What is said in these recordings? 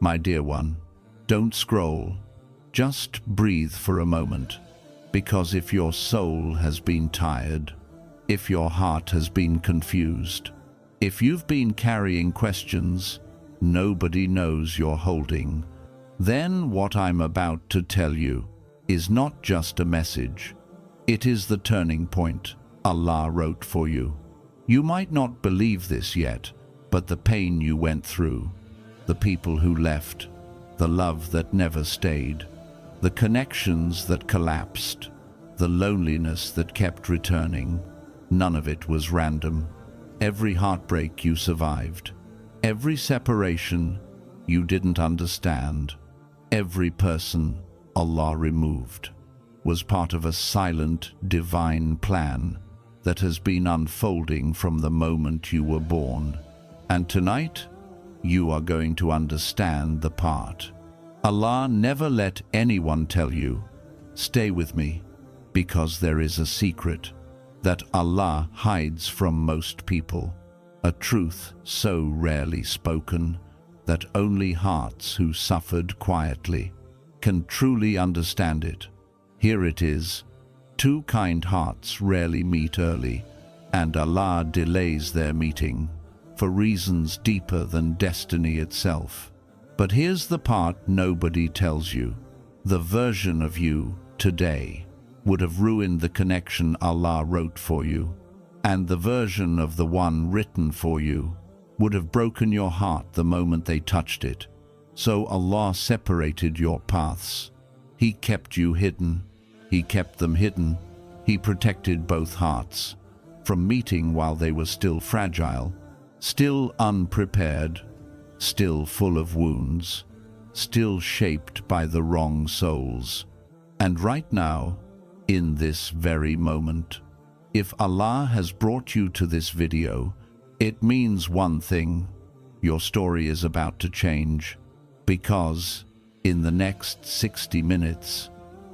My dear one, don't scroll. Just breathe for a moment, because if your soul has been tired, if your heart has been confused, if you've been carrying questions nobody knows you're holding, then what I'm about to tell you is not just a message. It is the turning point Allah wrote for you. You might not believe this yet, but the pain you went through, the people who left, the love that never stayed, the connections that collapsed, the loneliness that kept returning, none of it was random. Every heartbreak you survived, every separation you didn't understand, every person Allah removed, was part of a silent, divine plan that has been unfolding from the moment you were born. And tonight, you are going to understand the part. Allah never let anyone tell you, "Stay with me," because there is a secret that Allah hides from most people, a truth so rarely spoken that only hearts who suffered quietly can truly understand it. Here it is. Two kind hearts rarely meet early, and Allah delays their meeting for reasons deeper than destiny itself. But here's the part nobody tells you. The version of you today would have ruined the connection Allah wrote for you, and the version of the one written for you would have broken your heart the moment they touched it. So Allah separated your paths. He kept you hidden. He kept them hidden. He protected both hearts from meeting while they were still fragile, still unprepared, still full of wounds, still shaped by the wrong souls. And right now, in this very moment, if Allah has brought you to this video, it means one thing: your story is about to change, because in the next 60 minutes,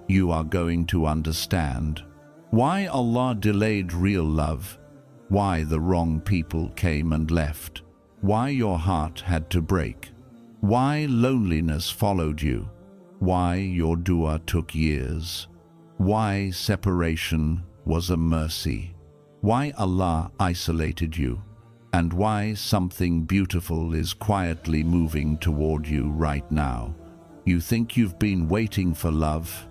you are going to understand why Allah delayed real love, why the wrong people came and left, why your heart had to break, why loneliness followed you, why your dua took years, why separation was a mercy, why Allah isolated you, and why something beautiful is quietly moving toward you right now. You think you've been waiting for love,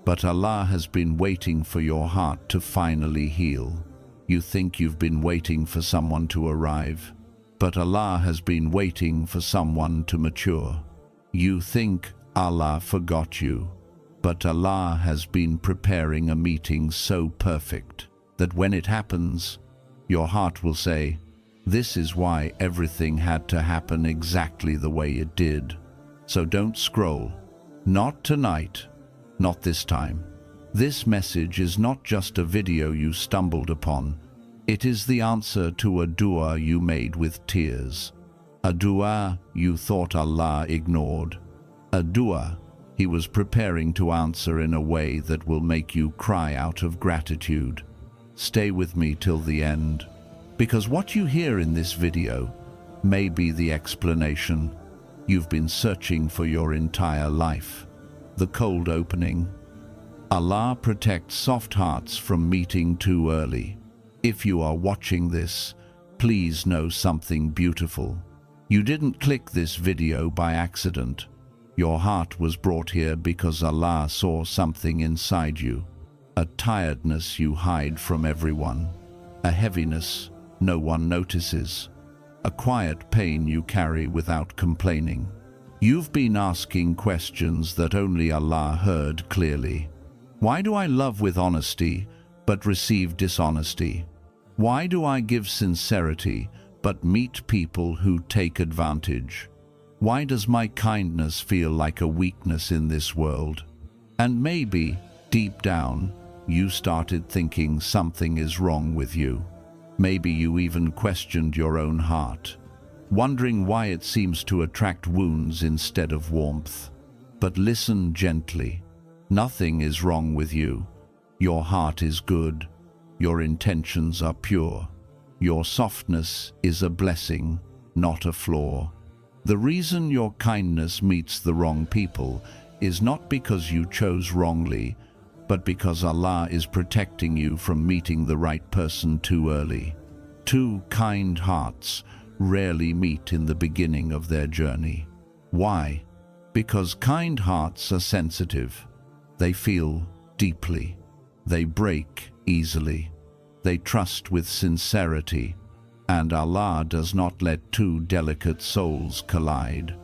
but Allah has been waiting for your heart to finally heal. You think you've been waiting for someone to arrive, but Allah has been waiting for someone to mature. You think Allah forgot you, but Allah has been preparing a meeting so perfect that when it happens, your heart will say, "This is why everything had to happen exactly the way it did." So don't scroll. Not tonight. Not this time. This message is not just a video you stumbled upon. It is the answer to a dua you made with tears. A dua you thought Allah ignored. A dua He was preparing to answer in a way that will make you cry out of gratitude. Stay with me till the end, because what you hear in this video may be the explanation you've been searching for your entire life. The cold opening. Allah protects soft hearts from meeting too early. If you are watching this, please know something beautiful. You didn't click this video by accident. Your heart was brought here because Allah saw something inside you. A tiredness you hide from everyone. A heaviness no one notices. A quiet pain you carry without complaining. You've been asking questions that only Allah heard clearly. Why do I love with honesty but receive dishonesty? Why do I give sincerity but meet people who take advantage? Why does my kindness feel like a weakness in this world? And maybe, deep down, you started thinking something is wrong with you. Maybe you even questioned your own heart, wondering why it seems to attract wounds instead of warmth. But listen gently. Nothing is wrong with you. Your heart is good. Your intentions are pure. Your softness is a blessing, not a flaw. The reason your kindness meets the wrong people is not because you chose wrongly, but because Allah is protecting you from meeting the right person too early. Two kind hearts rarely meet in the beginning of their journey. Why? Because kind hearts are sensitive. They feel deeply. They break easily. They trust with sincerity. And Allah does not let two delicate souls collide.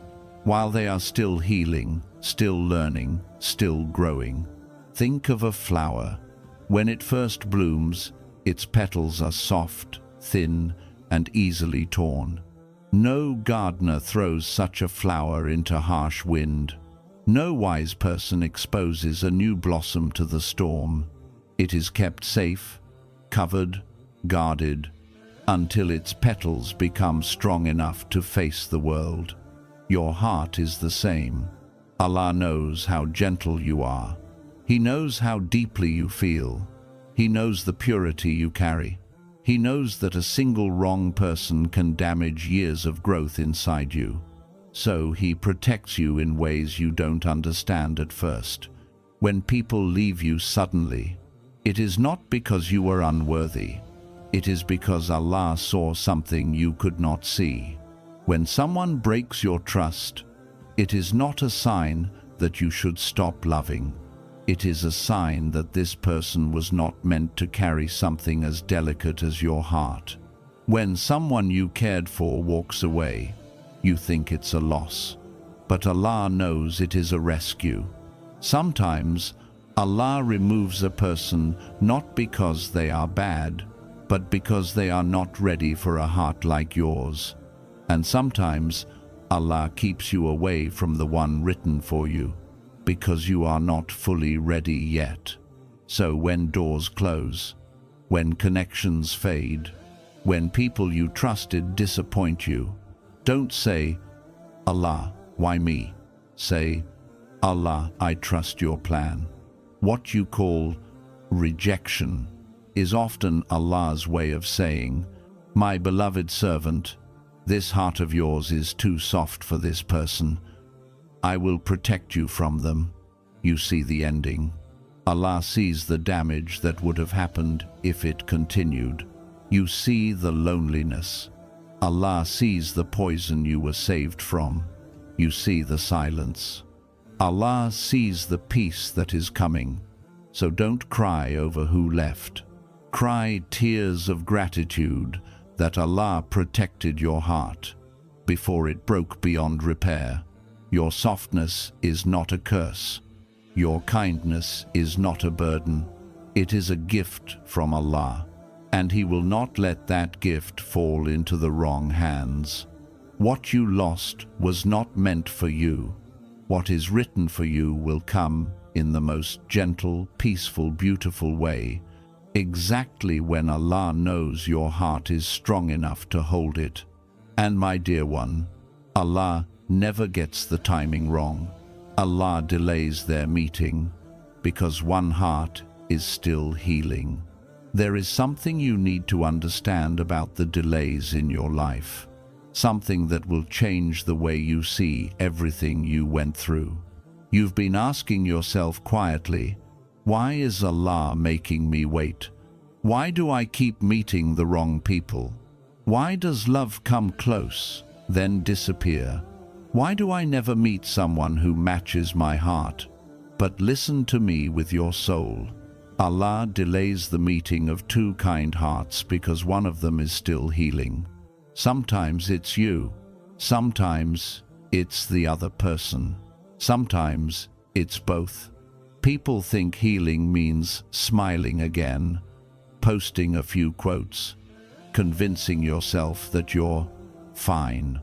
While they are still healing, still learning, still growing. Think of a flower. When it first blooms, its petals are soft, thin, and easily torn. No gardener throws such a flower into harsh wind. No wise person exposes a new blossom to the storm. It is kept safe, covered, guarded, until its petals become strong enough to face the world. Your heart is the same. Allah knows how gentle you are. He knows how deeply you feel. He knows the purity you carry. He knows that a single wrong person can damage years of growth inside you. So He protects you in ways you don't understand at first. When people leave you suddenly, it is not because you were unworthy. It is because Allah saw something you could not see. When someone breaks your trust, it is not a sign that you should stop loving. It is a sign that this person was not meant to carry something as delicate as your heart. When someone you cared for walks away, you think it's a loss. But Allah knows it is a rescue. Sometimes Allah removes a person not because they are bad, but because they are not ready for a heart like yours. And sometimes Allah keeps you away from the one written for you, because you are not fully ready yet. So when doors close, when connections fade, when people you trusted disappoint you, don't say, Allah, why me? Say, Allah, I trust your plan. What you call rejection is often Allah's way of saying, my beloved servant, this heart of yours is too soft for this person. I will protect you from them. You see the ending. Allah sees the damage that would have happened if it continued. You see the loneliness. Allah sees the poison you were saved from. You see the silence. Allah sees the peace that is coming. So don't cry over who left. Cry tears of gratitude that Allah protected your heart before it broke beyond repair. Your softness is not a curse. Your kindness is not a burden. It is a gift from Allah, and He will not let that gift fall into the wrong hands. What you lost was not meant for you. What is written for you will come in the most gentle, peaceful, beautiful way, exactly when Allah knows your heart is strong enough to hold it. And my dear one, Allah never gets the timing wrong. Allah delays their meeting because one heart is still healing. There is something you need to understand about the delays in your life, something that will change the way you see everything you went through. You've been asking yourself quietly, why is Allah making me wait? Why do I keep meeting the wrong people? Why does love come close, then disappear? Why do I never meet someone who matches my heart? But listen to me with your soul. Allah delays the meeting of two kind hearts because one of them is still healing. Sometimes it's you. Sometimes it's the other person. Sometimes it's both. People think healing means smiling again, posting a few quotes, convincing yourself that you're fine.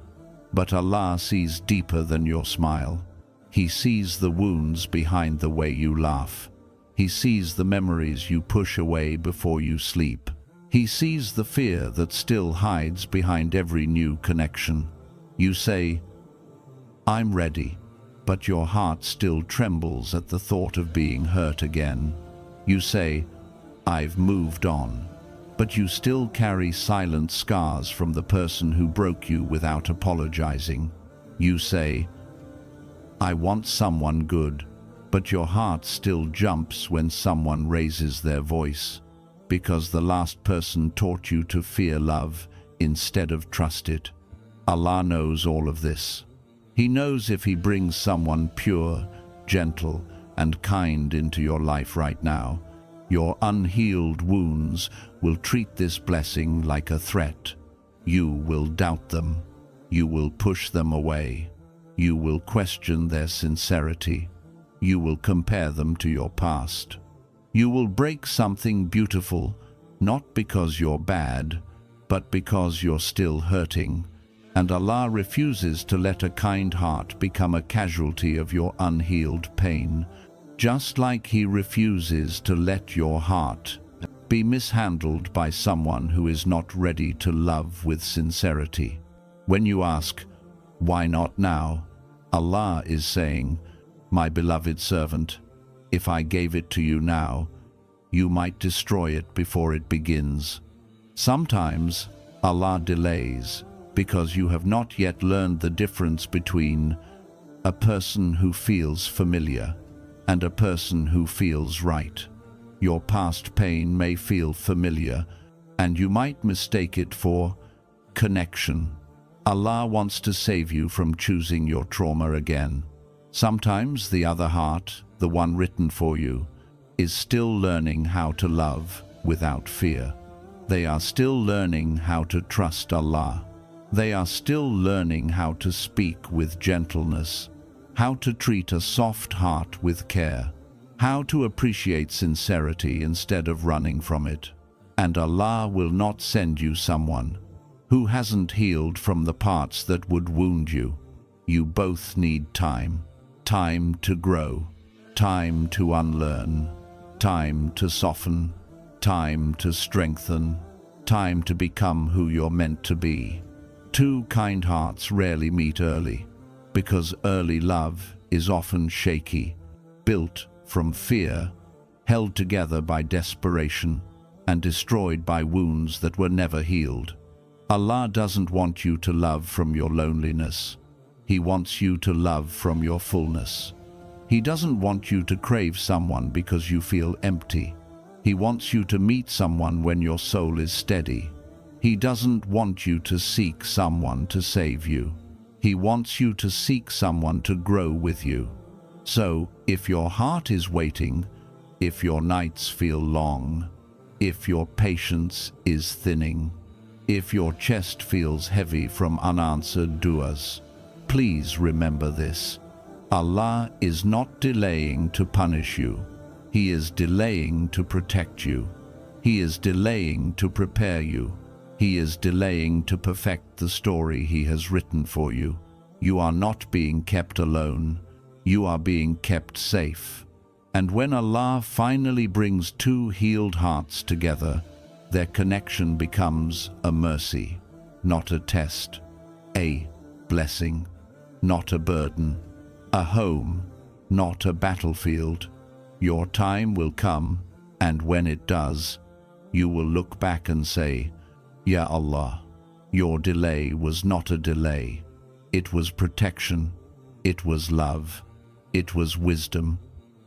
But Allah sees deeper than your smile. He sees the wounds behind the way you laugh. He sees the memories you push away before you sleep. He sees the fear that still hides behind every new connection. You say, I'm ready, but your heart still trembles at the thought of being hurt again. You say, I've moved on, but you still carry silent scars from the person who broke you without apologizing. You say, I want someone good, but your heart still jumps when someone raises their voice, because the last person taught you to fear love instead of trust it. Allah knows all of this. He knows if He brings someone pure, gentle, and kind into your life right now, your unhealed wounds will treat this blessing like a threat. You will doubt them. You will push them away. You will question their sincerity. You will compare them to your past. You will break something beautiful, not because you're bad, but because you're still hurting. And Allah refuses to let a kind heart become a casualty of your unhealed pain, just like He refuses to let your heart be mishandled by someone who is not ready to love with sincerity. When you ask, why not now? Allah is saying, my beloved servant, if I gave it to you now, you might destroy it before it begins. Sometimes Allah delays because you have not yet learned the difference between a person who feels familiar and a person who feels right. Your past pain may feel familiar, and you might mistake it for connection. Allah wants to save you from choosing your trauma again. Sometimes the other heart, the one written for you, is still learning how to love without fear. They are still learning how to trust Allah. They are still learning how to speak with gentleness, how to treat a soft heart with care, how to appreciate sincerity instead of running from it. And Allah will not send you someone who hasn't healed from the parts that would wound you. You both need time. Time to grow, time to unlearn, time to soften, time to strengthen, time to become who you're meant to be. Two kind hearts rarely meet early, because early love is often shaky, built from fear, held together by desperation, and destroyed by wounds that were never healed. Allah doesn't want you to love from your loneliness. He wants you to love from your fullness. He doesn't want you to crave someone because you feel empty. He wants you to meet someone when your soul is steady. He doesn't want you to seek someone to save you. He wants you to seek someone to grow with you. So, if your heart is waiting, if your nights feel long, if your patience is thinning, if your chest feels heavy from unanswered du'as, please remember this. Allah is not delaying to punish you. He is delaying to protect you. He is delaying to prepare you. He is delaying to perfect the story He has written for you. You are not being kept alone. You are being kept safe. And when Allah finally brings two healed hearts together, their connection becomes a mercy, not a test, a blessing, not a burden, a home, not a battlefield. Your time will come, and when it does, you will look back and say, Ya Allah, your delay was not a delay. It was protection. It was love. It was wisdom.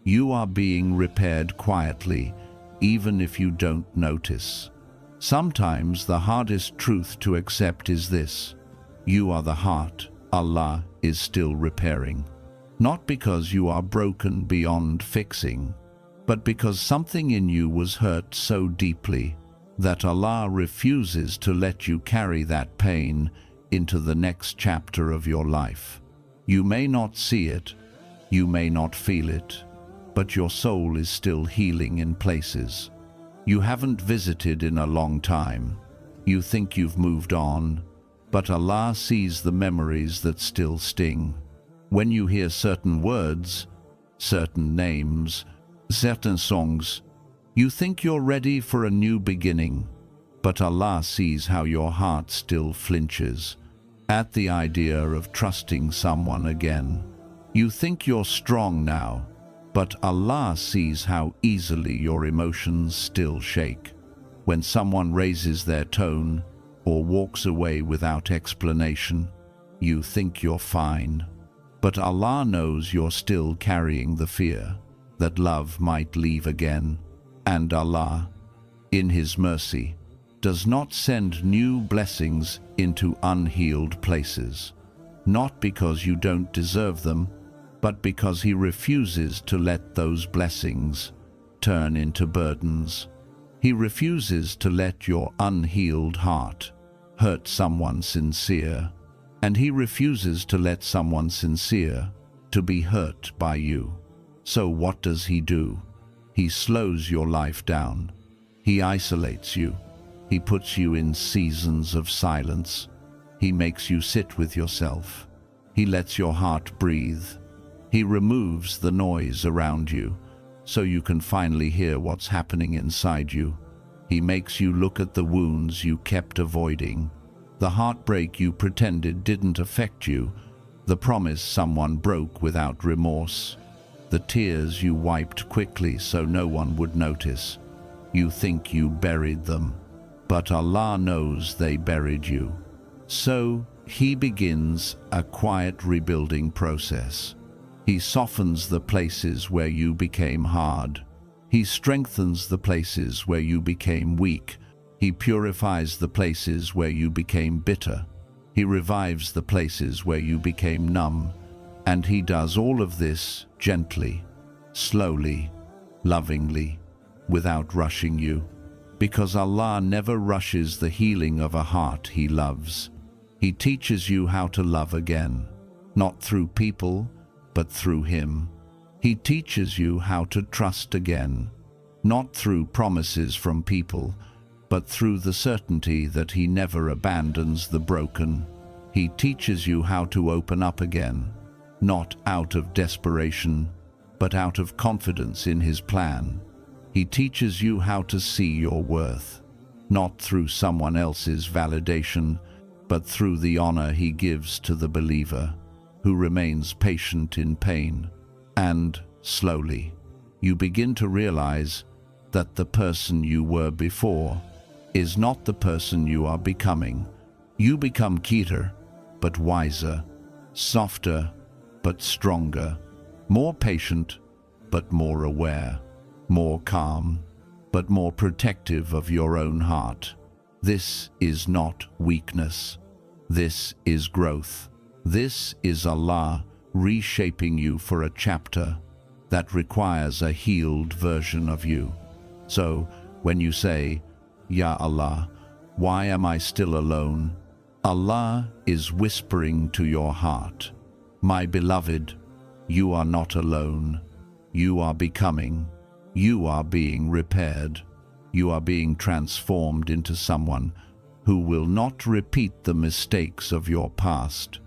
You are being repaired quietly, even if you don't notice. Sometimes the hardest truth to accept is this: you are the heart Allah is still repairing. Not because you are broken beyond fixing, but because something in you was hurt so deeply that Allah refuses to let you carry that pain into the next chapter of your life. You may not see it, you may not feel it, but your soul is still healing in places you haven't visited in a long time. You think you've moved on, but Allah sees the memories that still sting. When you hear certain words, certain names, certain songs, you think you're ready for a new beginning, but Allah sees how your heart still flinches at the idea of trusting someone again. You think you're strong now, but Allah sees how easily your emotions still shake. When someone raises their tone or walks away without explanation, You think you're fine. But Allah knows you're still carrying the fear that love might leave again. And Allah, in His mercy, does not send new blessings into unhealed places, not because you don't deserve them, but because He refuses to let those blessings turn into burdens. He refuses to let your unhealed heart hurt someone sincere, and He refuses to let someone sincere to be hurt by you. So what does He do? He slows your life down. He isolates you. He puts you in seasons of silence. He makes you sit with yourself. He lets your heart breathe. He removes the noise around you so you can finally hear what's happening inside you. He makes you look at the wounds you kept avoiding, the heartbreak you pretended didn't affect you, the promise someone broke without remorse, the tears you wiped quickly so no one would notice. You think you buried them, but Allah knows they buried you. So He begins a quiet rebuilding process. He softens the places where you became hard. He strengthens the places where you became weak. He purifies the places where you became bitter. He revives the places where you became numb. And He does all of this gently, slowly, lovingly, without rushing you. Because Allah never rushes the healing of a heart He loves. He teaches you how to love again, not through people, but through Him. He teaches you how to trust again, not through promises from people, but through the certainty that He never abandons the broken. He teaches you how to open up again, not out of desperation, but out of confidence in His plan. He teaches you how to see your worth, not through someone else's validation, but through the honor He gives to the believer, who remains patient in pain. And, slowly, you begin to realize that the person you were before is not the person you are becoming. You become cuter, but wiser, softer, but stronger, more patient, but more aware, more calm, but more protective of your own heart. This is not weakness. This is growth. This is Allah reshaping you for a chapter that requires a healed version of you. So, when you say, Ya Allah, why am I still alone? Allah is whispering to your heart, My beloved, you are not alone. You are becoming. You are being repaired. You are being transformed into someone who will not repeat the mistakes of your past,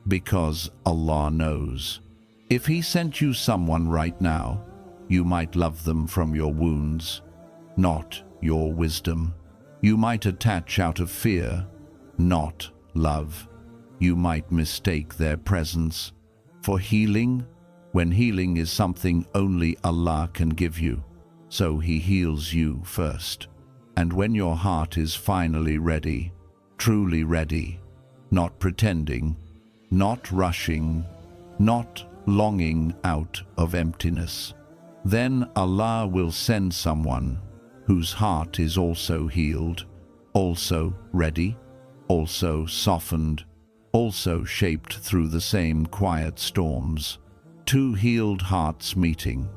because Allah knows. If He sent you someone right now, you might love them from your wounds, not your wisdom. You might attach out of fear, not love. You might mistake their presence for healing, when healing is something only Allah can give you. So He heals you first. And when your heart is finally ready, truly ready, not pretending, not rushing, not longing out of emptiness, then Allah will send someone whose heart is also healed, also ready, also softened, also shaped through the same quiet storms. Two healed hearts meeting.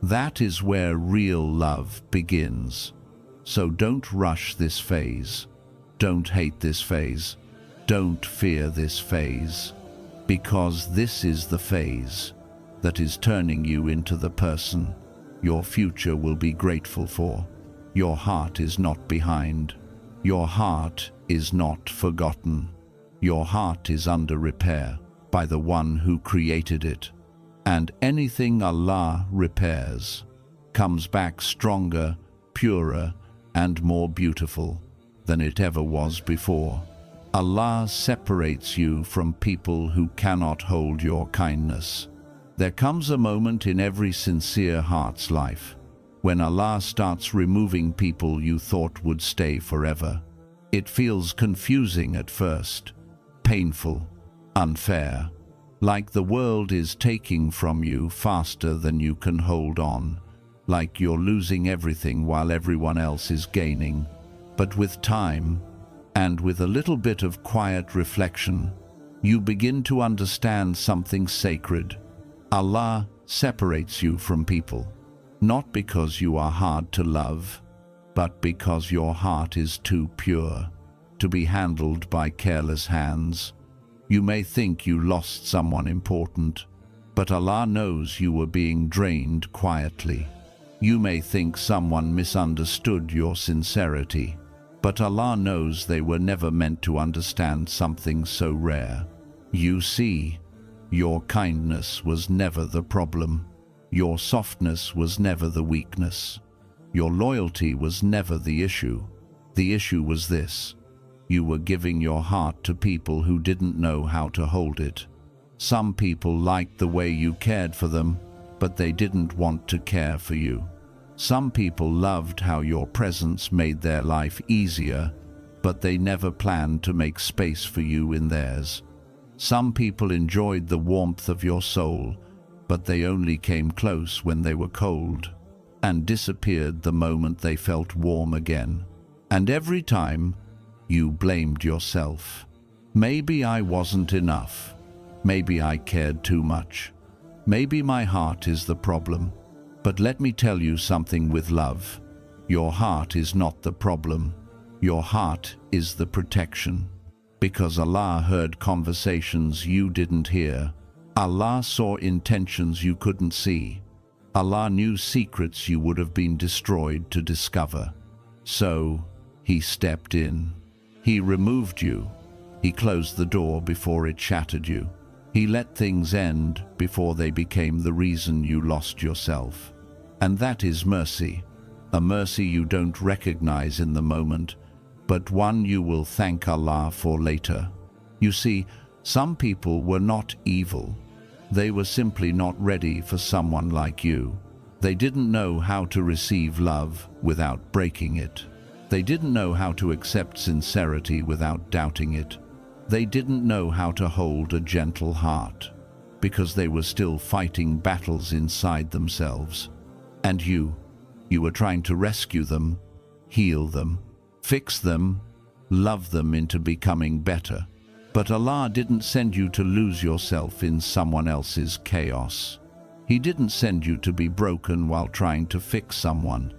That is where real love begins. So don't rush this phase. Don't hate this phase. Don't fear this phase. Because this is the phase that is turning you into the person your future will be grateful for. Your heart is not behind. Your heart is not forgotten. Your heart is under repair by the one who created it. And anything Allah repairs comes back stronger, purer, and more beautiful than it ever was before. Allah separates you from people who cannot hold your kindness. There comes a moment in every sincere heart's life when Allah starts removing people you thought would stay forever. It feels confusing at first, painful, unfair, like the world is taking from you faster than you can hold on, like you're losing everything while everyone else is gaining. But with time, and with a little bit of quiet reflection, you begin to understand something sacred. Allah separates you from people, not because you are hard to love, but because your heart is too pure to be handled by careless hands. You may think you lost someone important, but Allah knows you were being drained quietly. You may think someone misunderstood your sincerity, but Allah knows they were never meant to understand something so rare. You see, your kindness was never the problem. Your softness was never the weakness. Your loyalty was never the issue. The issue was this: you were giving your heart to people who didn't know how to hold it. Some people liked the way you cared for them, but they didn't want to care for you. Some people loved how your presence made their life easier, but they never planned to make space for you in theirs. Some people enjoyed the warmth of your soul, but they only came close when they were cold, and disappeared the moment they felt warm again. And every time, you blamed yourself. Maybe I wasn't enough. Maybe I cared too much. Maybe my heart is the problem. But let me tell you something with love. Your heart is not the problem. Your heart is the protection. Because Allah heard conversations you didn't hear. Allah saw intentions you couldn't see. Allah knew secrets you would have been destroyed to discover. So, He stepped in. He removed you. He closed the door before it shattered you. He let things end before they became the reason you lost yourself. And that is mercy. A mercy you don't recognize in the moment, but one you will thank Allah for later. You see, some people were not evil. They were simply not ready for someone like you. They didn't know how to receive love without breaking it. They didn't know how to accept sincerity without doubting it. They didn't know how to hold a gentle heart, because they were still fighting battles inside themselves. And you were trying to rescue them, heal them, fix them, love them into becoming better. But Allah didn't send you to lose yourself in someone else's chaos. He didn't send you to be broken while trying to fix someone.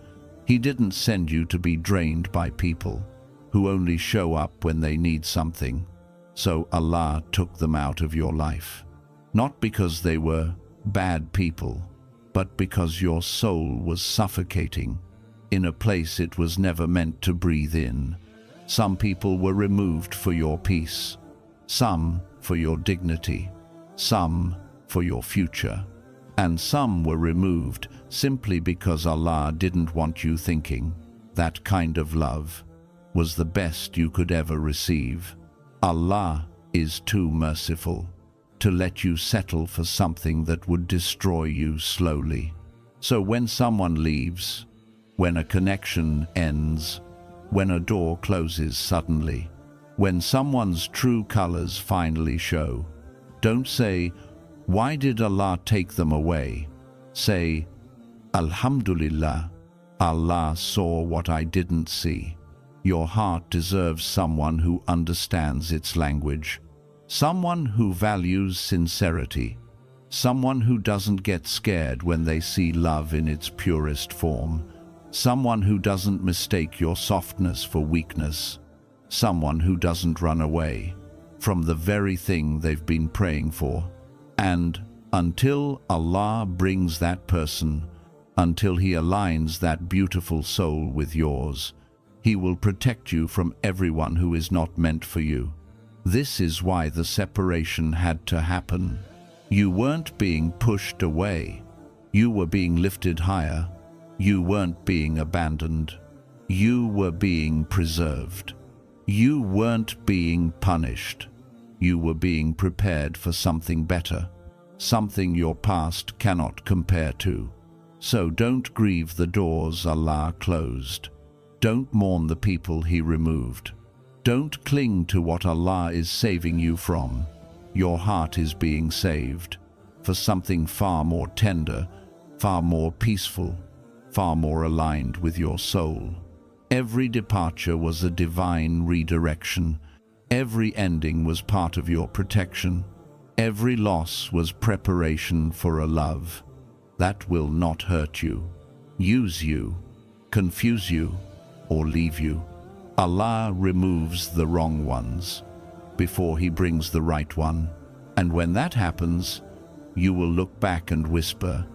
He didn't send you to be drained by people who only show up when they need something. So Allah took them out of your life, not because they were bad people, but because your soul was suffocating in a place it was never meant to breathe in. Some people were removed for your peace, some for your dignity, some for your future, and some were removed simply because Allah didn't want you thinking that kind of love was the best you could ever receive. Allah is too merciful to let you settle for something that would destroy you slowly. So when someone leaves, when a connection ends, when a door closes suddenly, when someone's true colors finally show, don't say, "Why did Allah take them away?" Say, "Alhamdulillah, Allah saw what I didn't see." Your heart deserves someone who understands its language, someone who values sincerity, someone who doesn't get scared when they see love in its purest form, someone who doesn't mistake your softness for weakness, someone who doesn't run away from the very thing they've been praying for. And until Allah brings that person, until He aligns that beautiful soul with yours, He will protect you from everyone who is not meant for you. This is why the separation had to happen. You weren't being pushed away. You were being lifted higher. You weren't being abandoned. You were being preserved. You weren't being punished. You were being prepared for something better, something your past cannot compare to. So don't grieve the doors Allah closed. Don't mourn the people He removed. Don't cling to what Allah is saving you from. Your heart is being saved for something far more tender, far more peaceful, far more aligned with your soul. Every departure was a divine redirection. Every ending was part of your protection. Every loss was preparation for a love that will not hurt you, use you, confuse you, or leave you. Allah removes the wrong ones before He brings the right one. And when that happens, you will look back and whisper,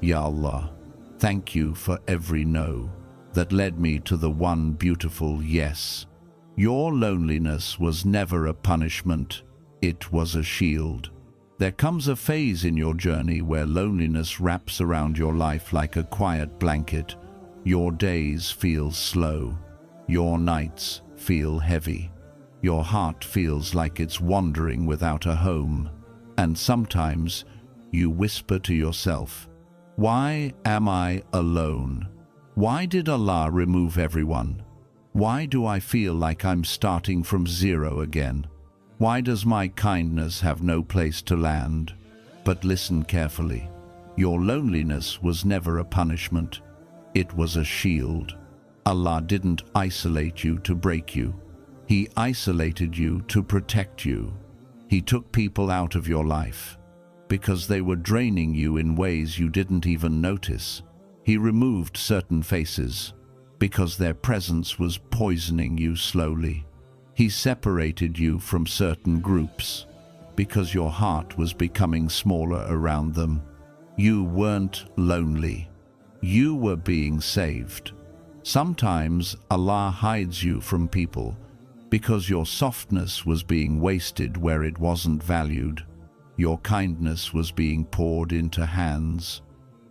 Ya Allah, thank you for every no that led me to the one beautiful yes. Your loneliness was never a punishment, it was a shield. There comes a phase in your journey where loneliness wraps around your life like a quiet blanket. Your days feel slow. Your nights feel heavy. Your heart feels like it's wandering without a home. And sometimes you whisper to yourself, why am I alone? Why did Allah remove everyone? Why do I feel like I'm starting from zero again? Why does my kindness have no place to land? But listen carefully. Your loneliness was never a punishment. It was a shield. Allah didn't isolate you to break you. He isolated you to protect you. He took people out of your life because they were draining you in ways you didn't even notice. He removed certain faces because their presence was poisoning you slowly. He separated you from certain groups because your heart was becoming smaller around them. You weren't lonely. You were being saved. Sometimes Allah hides you from people because your softness was being wasted where it wasn't valued. Your kindness was being poured into hands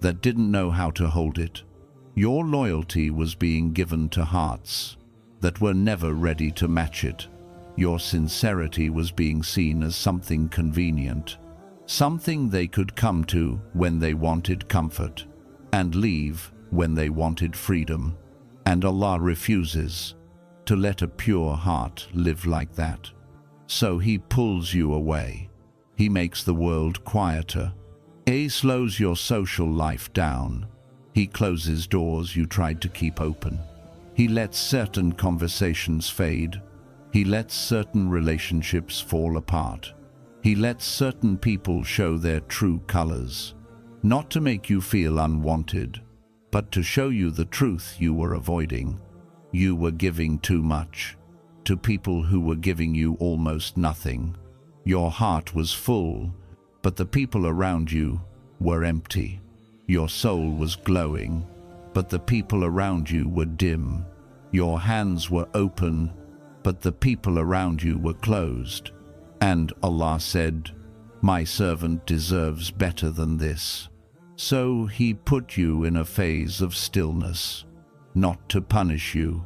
that didn't know how to hold it. Your loyalty was being given to hearts that were never ready to match it. Your sincerity was being seen as something convenient, something they could come to when they wanted comfort and leave when they wanted freedom. And Allah refuses to let a pure heart live like that. So He pulls you away. He makes the world quieter. He slows your social life down. He closes doors you tried to keep open. He lets certain conversations fade. He lets certain relationships fall apart. He lets certain people show their true colors, not to make you feel unwanted, but to show you the truth you were avoiding. You were giving too much to people who were giving you almost nothing. Your heart was full, but the people around you were empty. Your soul was glowing, but the people around you were dim. Your hands were open, but the people around you were closed. And Allah said, my servant deserves better than this. So He put you in a phase of stillness, not to punish you,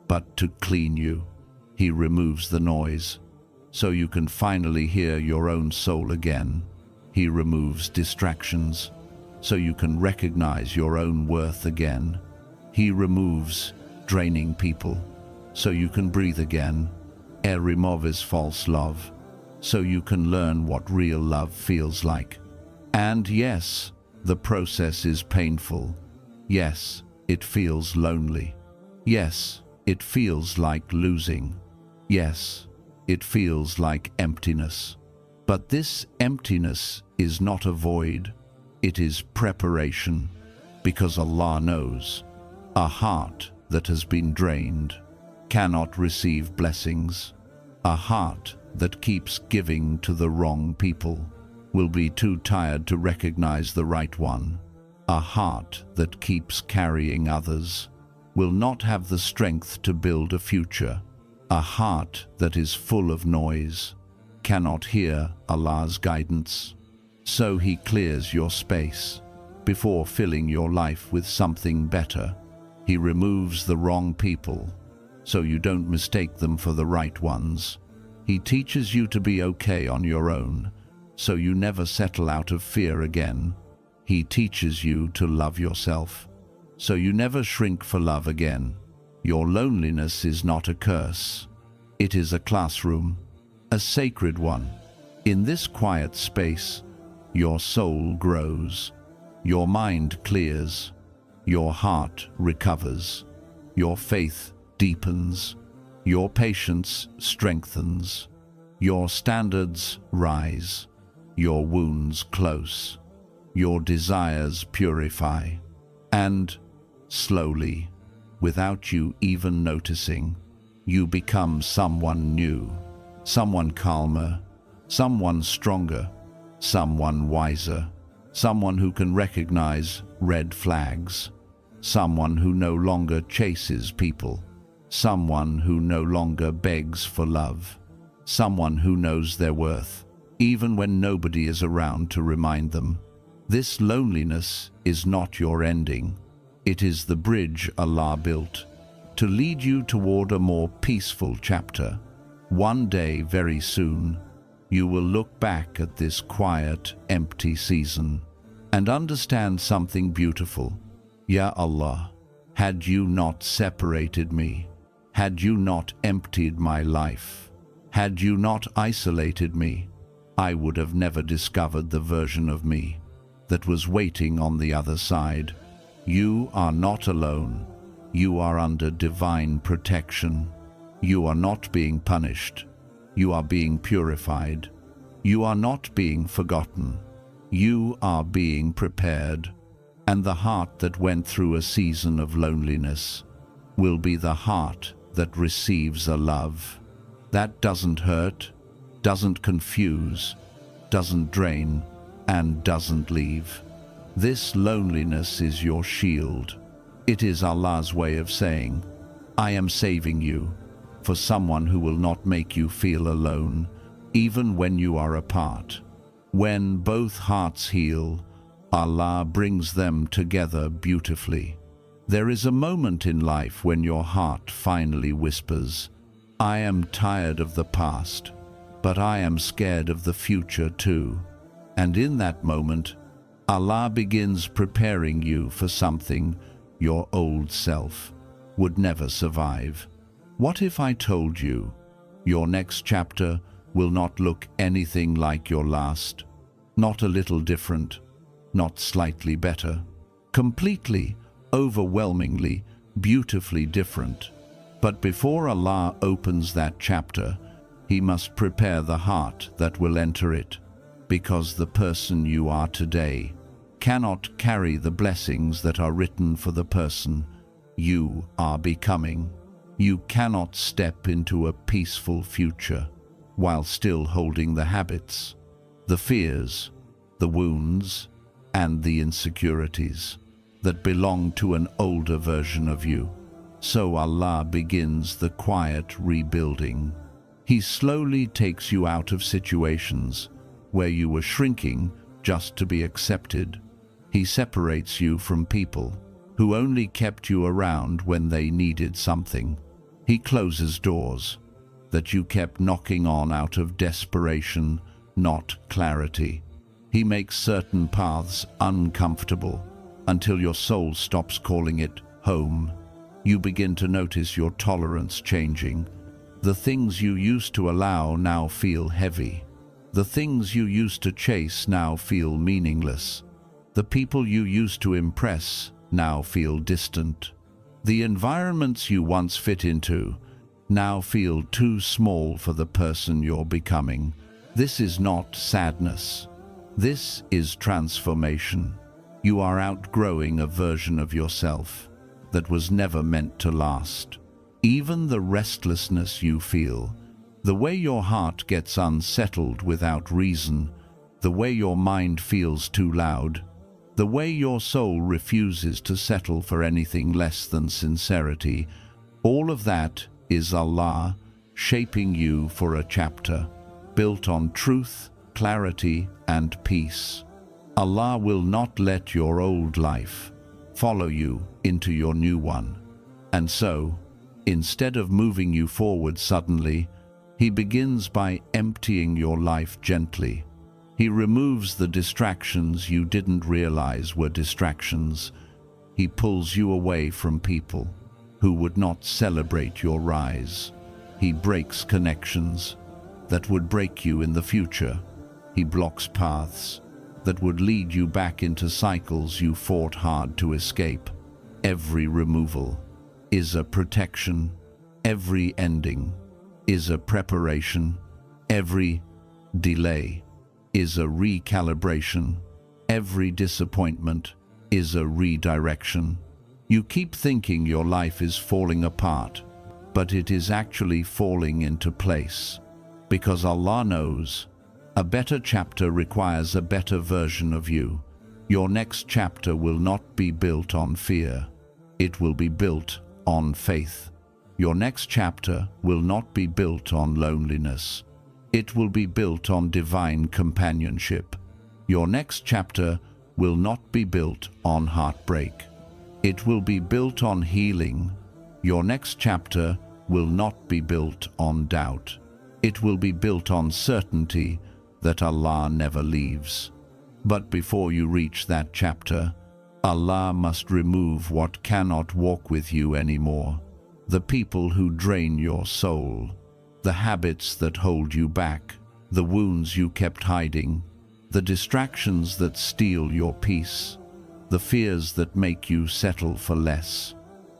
but to clean you. He removes the noise, so you can finally hear your own soul again. He removes distractions, so you can recognize your own worth again. He removes draining people, so you can breathe again. He removes false love, so you can learn what real love feels like. And yes, the process is painful. Yes, it feels lonely. Yes, it feels like losing. Yes, it feels like emptiness. But this emptiness is not a void. It is preparation, because Allah knows a heart that has been drained cannot receive blessings. A heart that keeps giving to the wrong people will be too tired to recognize the right one. A heart that keeps carrying others will not have the strength to build a future. A heart that is full of noise cannot hear Allah's guidance. So He clears your space before filling your life with something better. He removes the wrong people so you don't mistake them for the right ones. He teaches you to be okay on your own, so you never settle out of fear again. He teaches you to love yourself, so you never shrink for love again. Your loneliness is not a curse. It is a classroom, a sacred one. In this quiet space, your soul grows, your mind clears, your heart recovers, your faith deepens, your patience strengthens, your standards rise, your wounds close, your desires purify, and slowly, without you even noticing, you become someone new, someone calmer, someone stronger, someone wiser, someone who can recognize red flags, someone who no longer chases people, someone who no longer begs for love, someone who knows their worth, even when nobody is around to remind them. This loneliness is not your ending. It is the bridge Allah built to lead you toward a more peaceful chapter. One day, very soon, you will look back at this quiet, empty season and understand something beautiful. Ya Allah, had you not separated me, had you not emptied my life, had you not isolated me, I would have never discovered the version of me that was waiting on the other side. You are not alone. You are under divine protection. You are not being punished. You are being purified. You are not being forgotten. You are being prepared. And the heart that went through a season of loneliness will be the heart that receives a love that doesn't hurt, doesn't confuse, doesn't drain, and doesn't leave. This loneliness is your shield. It is Allah's way of saying, I am saving you for someone who will not make you feel alone, even when you are apart. When both hearts heal, Allah brings them together beautifully. There is a moment in life when your heart finally whispers, I am tired of the past, but I am scared of the future too. And in that moment, Allah begins preparing you for something your old self would never survive. What if I told you your next chapter will not look anything like your last? Not a little different, not slightly better, completely, overwhelmingly, beautifully different. But before Allah opens that chapter, He must prepare the heart that will enter it, because the person you are today cannot carry the blessings that are written for the person you are becoming. You cannot step into a peaceful future while still holding the habits, the fears, the wounds, and the insecurities that belong to an older version of you. So Allah begins the quiet rebuilding. He slowly takes you out of situations where you were shrinking just to be accepted. He separates you from people who only kept you around when they needed something. He closes doors that you kept knocking on out of desperation, not clarity. He makes certain paths uncomfortable until your soul stops calling it home. You begin to notice your tolerance changing. The things you used to allow now feel heavy. The things you used to chase now feel meaningless. The people you used to impress now feel distant. The environments you once fit into now feel too small for the person you're becoming. This is not sadness. This is transformation. You are outgrowing a version of yourself that was never meant to last. Even the restlessness you feel, the way your heart gets unsettled without reason, the way your mind feels too loud, the way your soul refuses to settle for anything less than sincerity, all of that is Allah shaping you for a chapter built on truth, clarity, and peace. Allah will not let your old life follow you into your new one. And so, instead of moving you forward suddenly, He begins by emptying your life gently. He removes the distractions you didn't realize were distractions. He pulls you away from people who would not celebrate your rise. He breaks connections that would break you in the future. He blocks paths that would lead you back into cycles you fought hard to escape. Every removal is a protection. Every ending is a preparation. Every delay is a recalibration. Every disappointment is a redirection. You keep thinking your life is falling apart, but it is actually falling into place. Because Allah knows a better chapter requires a better version of you. Your next chapter will not be built on fear. It will be built on faith. Your next chapter will not be built on loneliness. It will be built on divine companionship. Your next chapter will not be built on heartbreak. It will be built on healing. Your next chapter will not be built on doubt. It will be built on certainty that Allah never leaves. But before you reach that chapter, Allah must remove what cannot walk with you anymore. The people who drain your soul, the habits that hold you back, the wounds you kept hiding, the distractions that steal your peace, the fears that make you settle for less.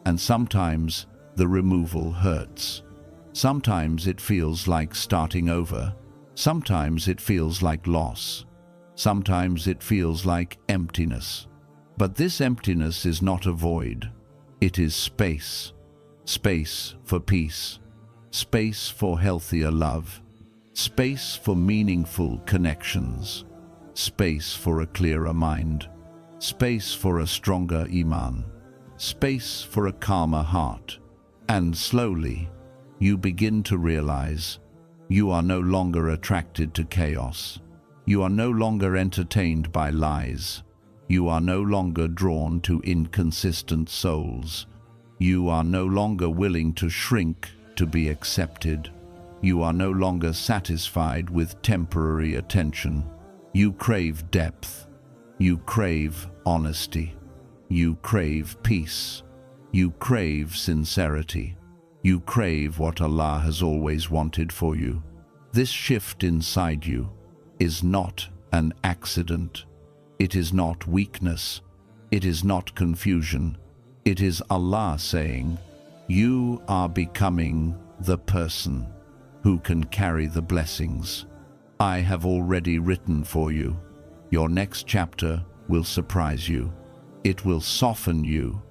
And sometimes the removal hurts. Sometimes it feels like starting over. Sometimes it feels like loss. Sometimes it feels like emptiness. But this emptiness is not a void. It is space. Space for peace. Space for healthier love. Space for meaningful connections. Space for a clearer mind. Space for a stronger iman. Space for a calmer heart. And slowly, you begin to realize you are no longer attracted to chaos. You are no longer entertained by lies. You are no longer drawn to inconsistent souls. You are no longer willing to shrink to be accepted. You are no longer satisfied with temporary attention. You crave depth. You crave honesty. You crave peace. You crave sincerity. You crave what Allah has always wanted for you. This shift inside you is not an accident. It is not weakness. It is not confusion. It is Allah saying, you are becoming the person who can carry the blessings I have already written for you. Your next chapter will surprise you. It will soften you.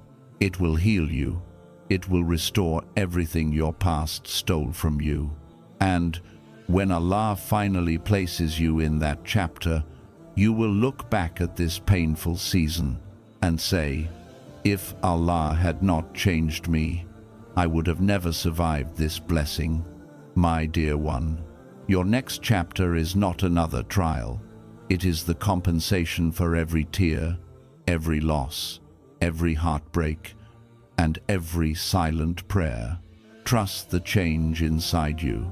It will heal you. It will restore everything your past stole from you. And when Allah finally places you in that chapter, you will look back at this painful season and say, if Allah had not changed me, I would have never survived this blessing. My dear one, your next chapter is not another trial. It is the compensation for every tear, every loss, every heartbreak, and every silent prayer. Trust the change inside you.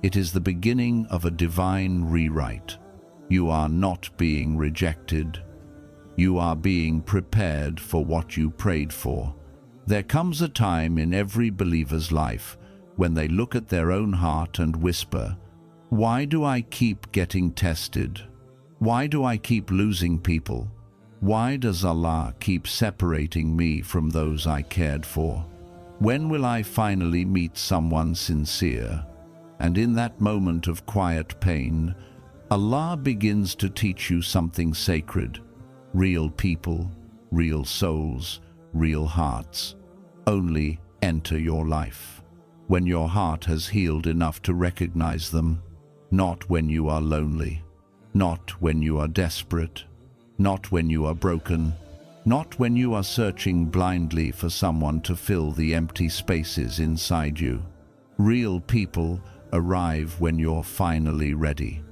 It is the beginning of a divine rewrite. You are not being rejected. You are being prepared for what you prayed for. There comes a time in every believer's life when they look at their own heart and whisper, why do I keep getting tested? Why do I keep losing people? Why does Allah keep separating me from those I cared for? When will I finally meet someone sincere? And in that moment of quiet pain, Allah begins to teach you something sacred. Real people, real souls, real hearts only enter your life when your heart has healed enough to recognize them, not when you are lonely, not when you are desperate, not when you are broken, not when you are searching blindly for someone to fill the empty spaces inside you. Real people arrive when you're finally ready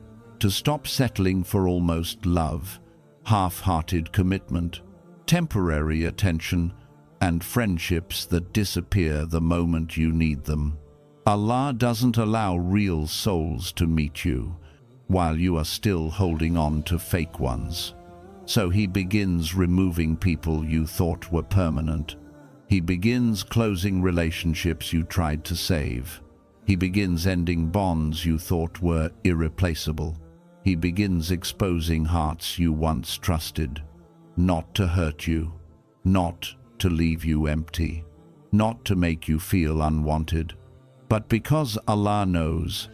to stop settling for almost love, half-hearted commitment, temporary attention, and friendships that disappear the moment you need them. Allah doesn't allow real souls to meet you while you are still holding on to fake ones. So He begins removing people you thought were permanent. He begins closing relationships you tried to save. He begins ending bonds you thought were irreplaceable. He begins exposing hearts you once trusted, not to hurt you, not to leave you empty, not to make you feel unwanted, but because Allah knows,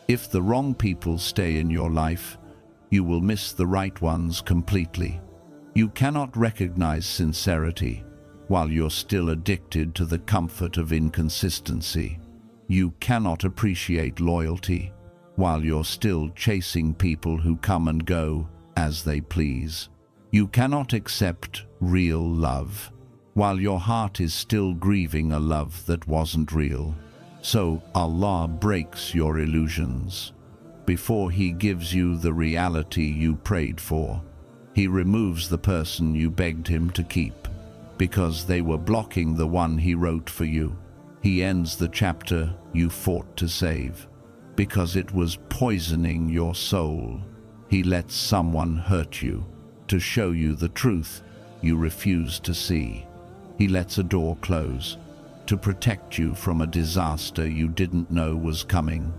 if the wrong people stay in your life, you will miss the right ones completely. You cannot recognize sincerity while you're still addicted to the comfort of inconsistency. You cannot appreciate loyalty while you're still chasing people who come and go as they please. You cannot accept real love while your heart is still grieving a love that wasn't real. So Allah breaks your illusions. Before He gives you the reality you prayed for, He removes the person you begged Him to keep, because they were blocking the one He wrote for you. He ends the chapter you fought to save, because it was poisoning your soul. He lets someone hurt you to show you the truth you refused to see. He lets a door close to protect you from a disaster you didn't know was coming.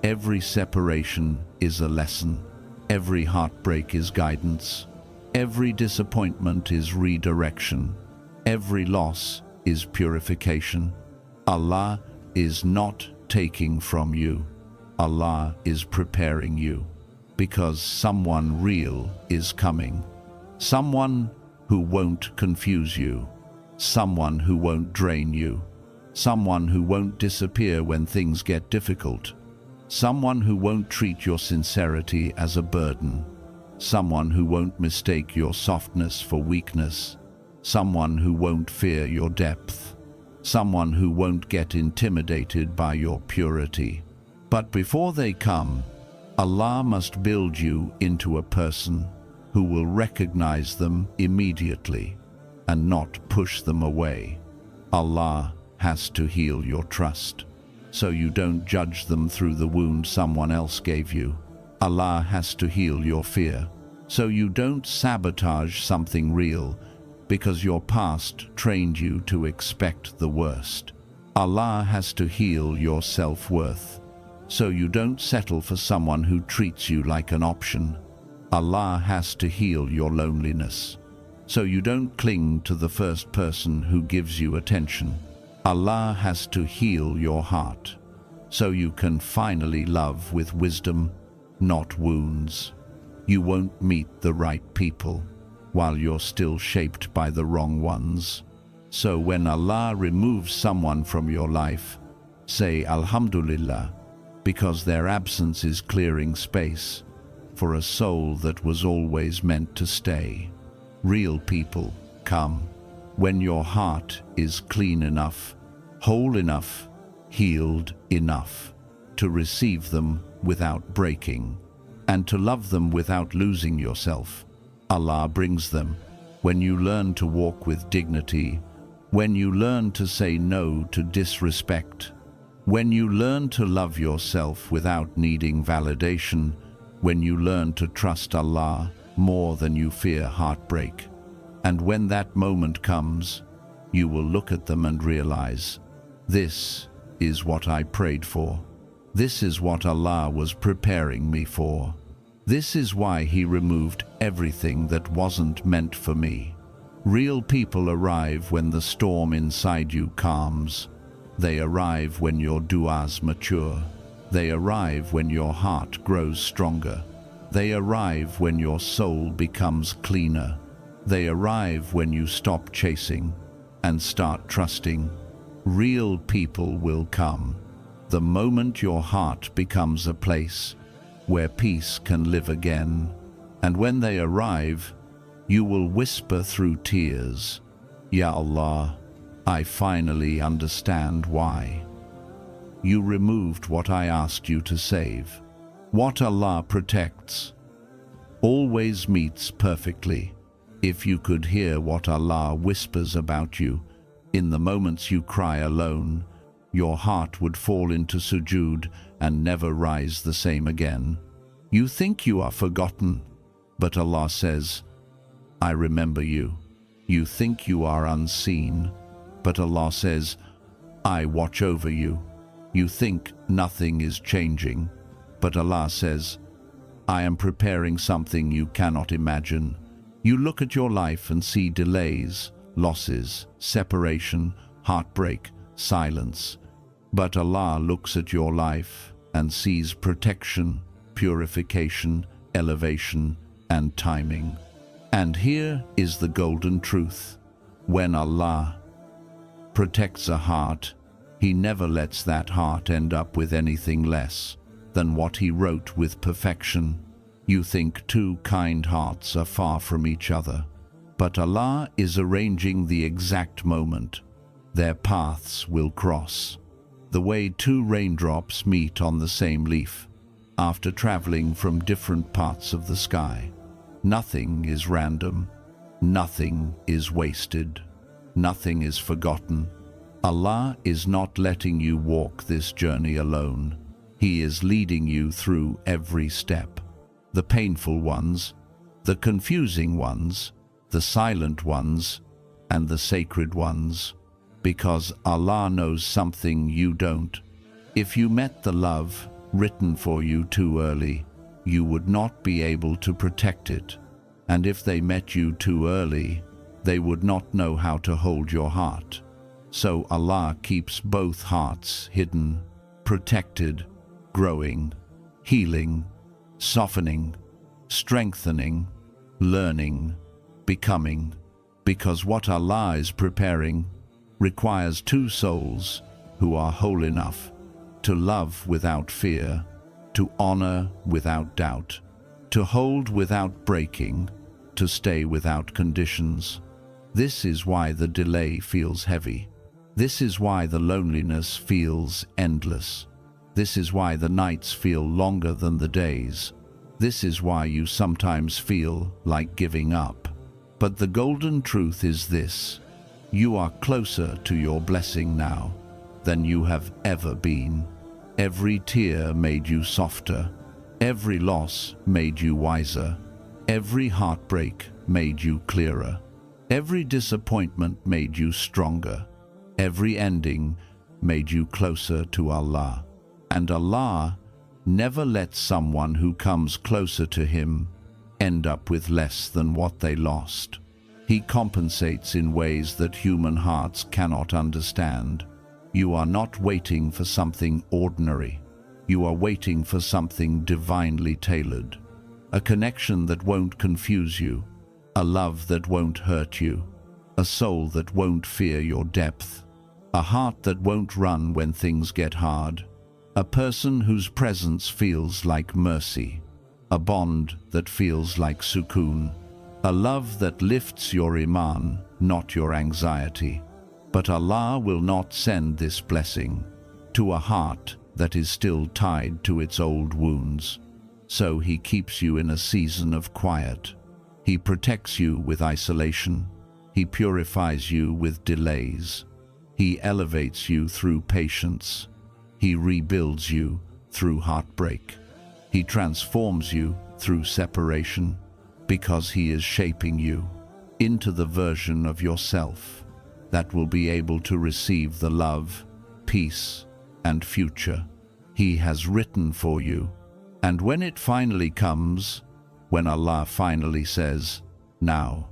Every separation is a lesson. Every heartbreak is guidance. Every disappointment is redirection. Every loss is purification. Allah is not taking from you. Allah is preparing you, because someone real is coming. Someone who won't confuse you. Someone who won't drain you. Someone who won't disappear when things get difficult. Someone who won't treat your sincerity as a burden. Someone who won't mistake your softness for weakness. Someone who won't fear your depth. Someone who won't get intimidated by your purity. But before they come, Allah must build you into a person who will recognize them immediately and not push them away. Allah has to heal your trust, so you don't judge them through the wound someone else gave you. Allah has to heal your fear, so you don't sabotage something real because your past trained you to expect the worst. Allah has to heal your self-worth, so you don't settle for someone who treats you like an option. Allah has to heal your loneliness, so you don't cling to the first person who gives you attention. Allah has to heal your heart, so you can finally love with wisdom, not wounds. You won't meet the right people while you're still shaped by the wrong ones. So when Allah removes someone from your life, say Alhamdulillah, because their absence is clearing space for a soul that was always meant to stay. Real people come when your heart is clean enough, whole enough, healed enough to receive them without breaking, and to love them without losing yourself. Allah brings them when you learn to walk with dignity, when you learn to say no to disrespect, when you learn to love yourself without needing validation, when you learn to trust Allah more than you fear heartbreak. And when that moment comes, you will look at them and realize, this is what I prayed for. This is what Allah was preparing me for. This is why He removed everything that wasn't meant for me. Real people arrive when the storm inside you calms. They arrive when your du'as mature. They arrive when your heart grows stronger. They arrive when your soul becomes cleaner. They arrive when you stop chasing and start trusting. Real people will come the moment your heart becomes a place where peace can live again. And when they arrive, you will whisper through tears, Ya Allah, I finally understand why. You removed what I asked you to save. What Allah protects always meets perfectly. If you could hear what Allah whispers about you in the moments you cry alone, your heart would fall into sujood and never rise the same again. You think you are forgotten, but Allah says, I remember you. You think you are unseen, but Allah says, I watch over you. You think nothing is changing, but Allah says, I am preparing something you cannot imagine. You look at your life and see delays, losses, separation, heartbreak, silence. But Allah looks at your life and sees protection, purification, elevation, and timing. And here is the golden truth. When Allah protects a heart, He never lets that heart end up with anything less than what He wrote with perfection. You think two kind hearts are far from each other, but Allah is arranging the exact moment their paths will cross. The way two raindrops meet on the same leaf after traveling from different parts of the sky. Nothing is random, nothing is wasted, nothing is forgotten. Allah is not letting you walk this journey alone. He is leading you through every step. The painful ones, the confusing ones, the silent ones, and the sacred ones. Because Allah knows something you don't. If you met the love written for you too early, you would not be able to protect it. And if they met you too early, they would not know how to hold your heart. So Allah keeps both hearts hidden, protected, growing, healing, softening, strengthening, learning, becoming. Because what Allah is preparing requires two souls who are whole enough to love without fear, to honor without doubt, to hold without breaking, to stay without conditions. This is why the delay feels heavy. This is why the loneliness feels endless. This is why the nights feel longer than the days. This is why you sometimes feel like giving up. But the golden truth is this: you are closer to your blessing now than you have ever been. Every tear made you softer. Every loss made you wiser. Every heartbreak made you clearer. Every disappointment made you stronger. Every ending made you closer to Allah. And Allah never lets someone who comes closer to Him end up with less than what they lost. He compensates in ways that human hearts cannot understand. You are not waiting for something ordinary. You are waiting for something divinely tailored. A connection that won't confuse you. A love that won't hurt you. A soul that won't fear your depth. A heart that won't run when things get hard. A person whose presence feels like mercy. A bond that feels like sukoon. A love that lifts your iman, not your anxiety. But Allah will not send this blessing to a heart that is still tied to its old wounds. So He keeps you in a season of quiet. He protects you with isolation. He purifies you with delays. He elevates you through patience. He rebuilds you through heartbreak. He transforms you through separation, because He is shaping you into the version of yourself that will be able to receive the love, peace, and future He has written for you. And when it finally comes, when Allah finally says, now,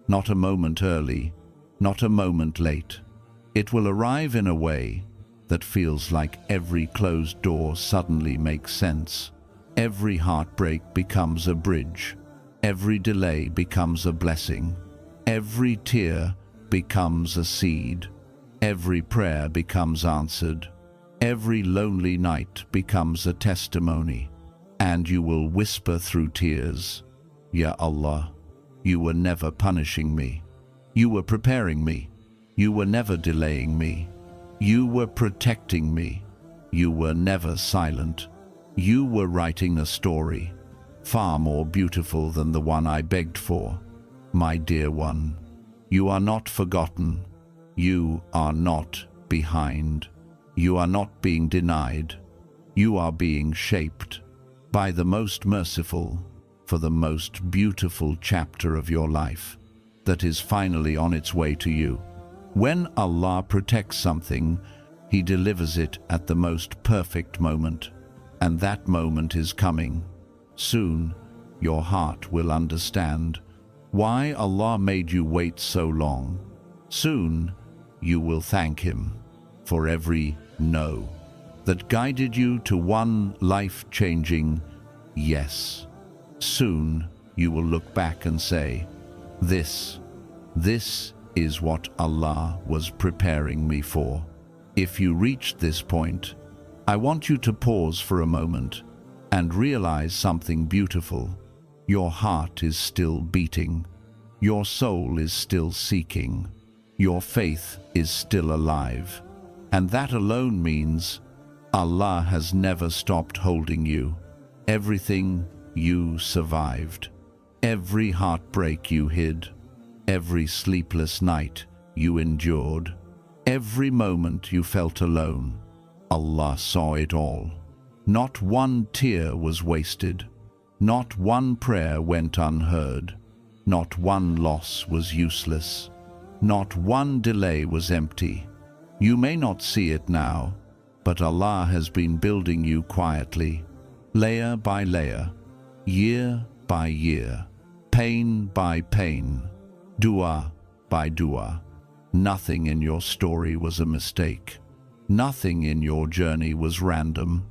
not a moment early, not a moment late, it will arrive in a way that feels like every closed door suddenly makes sense. Every heartbreak becomes a bridge. Every delay becomes a blessing. Every tear becomes a seed. Every prayer becomes answered. Every lonely night becomes a testimony. And you will whisper through tears, Ya Allah, you were never punishing me. You were preparing me. You were never delaying me. You were protecting me. You were never silent. You were writing a story far more beautiful than the one I begged for. My dear one, you are not forgotten. You are not behind. You are not being denied. You are being shaped by the most merciful for the most beautiful chapter of your life that is finally on its way to you. When Allah protects something, He delivers it at the most perfect moment. And that moment is coming. Soon, your heart will understand why Allah made you wait so long. Soon, you will thank Him for every no that guided you to one life-changing yes. Soon, you will look back and say, This is what Allah was preparing me for. If you reached this point, I want you to pause for a moment and realize something beautiful. Your heart is still beating. Your soul is still seeking. Your faith is still alive. And that alone means Allah has never stopped holding you. Everything you survived, every heartbreak you hid, every sleepless night you endured, every moment you felt alone, Allah saw it all. Not one tear was wasted. Not one prayer went unheard. Not one loss was useless. Not one delay was empty. You may not see it now, but Allah has been building you quietly, layer by layer, year by year, pain by pain, dua by dua. Nothing in your story was a mistake. Nothing in your journey was random.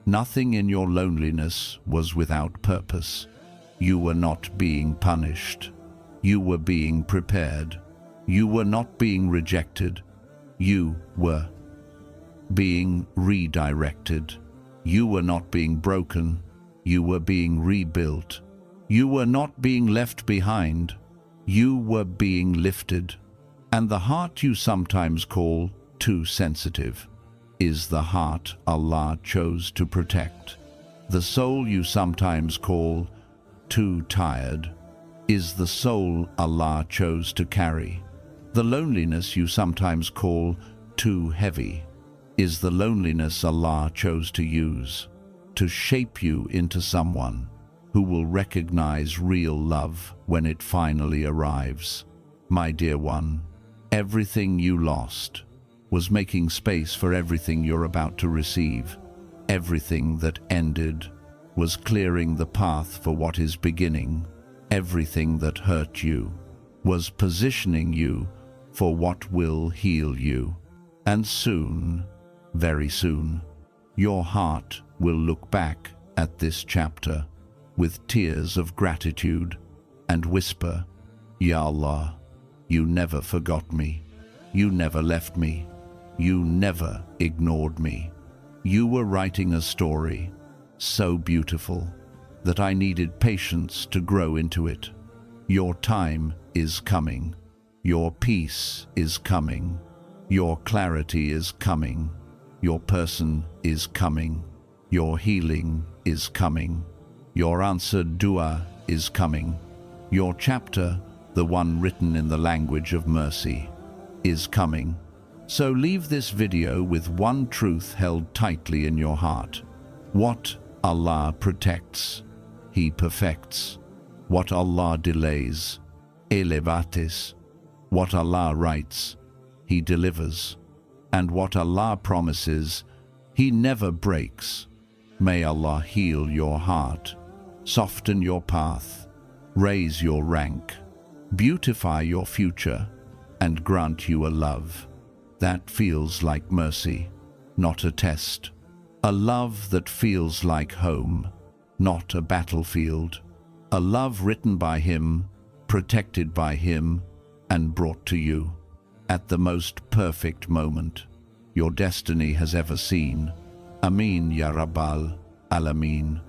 Nothing in your loneliness was without purpose. You were not being punished. You were being prepared. You were not being rejected. You were being redirected. You were not being broken. You were being rebuilt. You were not being left behind. You were being lifted. And the heart you sometimes call too sensitive is the heart Allah chose to protect. The soul you sometimes call too tired is the soul Allah chose to carry. The loneliness you sometimes call too heavy is the loneliness Allah chose to use to shape you into someone who will recognize real love when it finally arrives. My dear one, everything you lost was making space for everything you're about to receive. Everything that ended was clearing the path for what is beginning. Everything that hurt you was positioning you for what will heal you. And soon, very soon, your heart will look back at this chapter with tears of gratitude and whisper, Ya Allah, you never forgot me. You never left me. You never ignored me. You were writing a story so beautiful that I needed patience to grow into it. Your time is coming. Your peace is coming. Your clarity is coming. Your person is coming. Your healing is coming. Your answered dua is coming. Your chapter, the one written in the language of mercy, is coming. So leave this video with one truth held tightly in your heart. What Allah protects, He perfects. What Allah delays, elevates. What Allah writes, He delivers. And what Allah promises, He never breaks. May Allah heal your heart, soften your path, raise your rank, beautify your future, and grant you a love that feels like mercy, not a test. A love that feels like home, not a battlefield. A love written by Him, protected by Him, and brought to you at the most perfect moment your destiny has ever seen. Ameen ya Rabbal Alameen.